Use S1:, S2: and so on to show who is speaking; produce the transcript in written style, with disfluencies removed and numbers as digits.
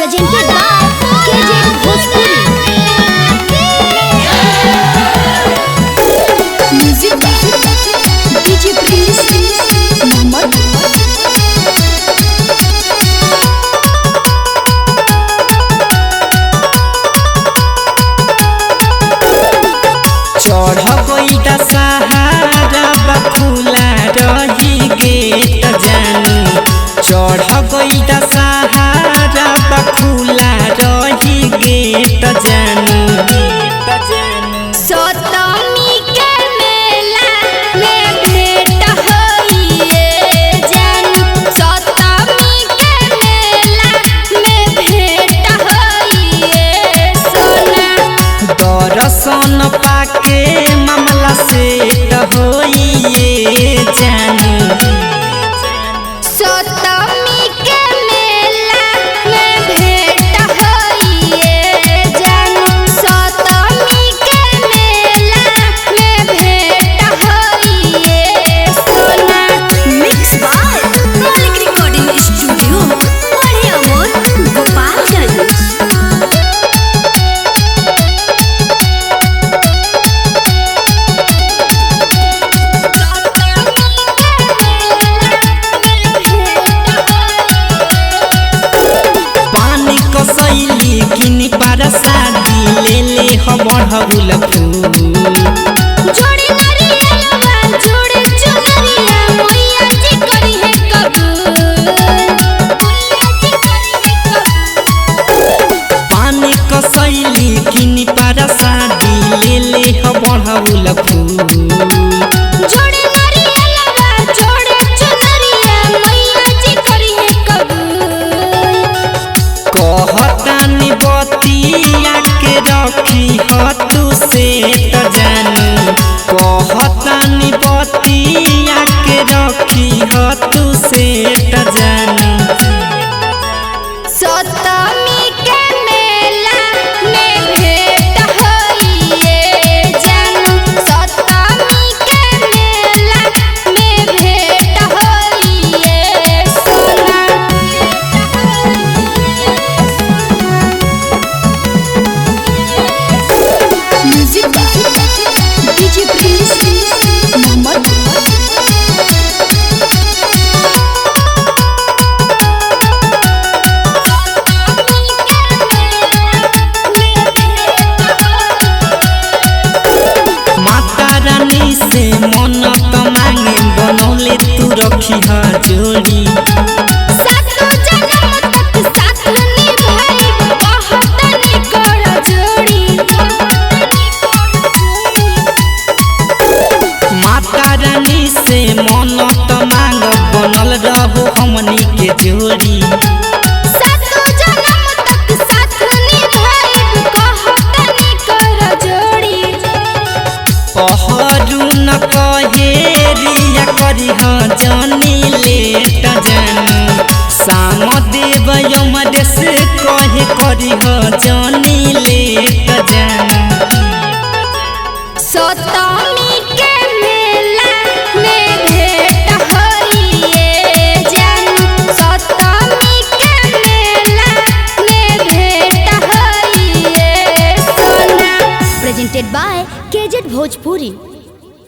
S1: presented by KJ Bhojpuri. Music DJ Prince Mohammed.
S2: चढ़ गई दशहरा बखुला रही गेट जानू चढ़ गई दशहरा बखुला रही गेट जानू
S1: सतमी के मेला में भेंट होइए जानू सतमी के मेला में भेंट होइए सोना
S2: दर्शन पाके मामला सेट होइए जानू
S1: सतमी के मेला में भेंट होइए जानू सतमी के मेला में भेंट होइए सोना मिक्स बाय मौलिक रिकॉर्डिंग स्टूडियो बड़े अमोर गोपालगंज।
S2: कसैली किनी पर शादी ले ले हमर हबुल फूल
S1: जोड़ी नरियलवा जोड़े चुनरिया मैया जी करी है कबूल
S2: पानी कसैली किनी पर शादी ले ले हमर हबुल फूल
S1: जोड़ी नरियलवा जोड़े चुनरिया मैया जी करी है कबूल
S2: कहतानी बतिया के रखी हतु से त जानू कहतानी बतिया के रखी हतु से त जानू
S1: सतमी के मेला में भेंट होइए जानू सतमी के मेला में भेंट होइए सोना music DJ Prince Mohammad.
S2: Mata Rani से मन्नत मांगे बनौले तू रखी हा जोड़ी
S1: सातो जन्म तक साथ निभाई बहुत निकट जोड़ी
S2: माता रानी से मन्नत मांग बनल रहो हमनी के जोड़ी
S1: सातो जन्म तक साथ निभाई बहुत निकट जोड़ी
S2: पहरू न कहे रिया करी हाँ जानी लेट जानू साम देव यमदेश कहे करी हाँ जानी लेट जानू।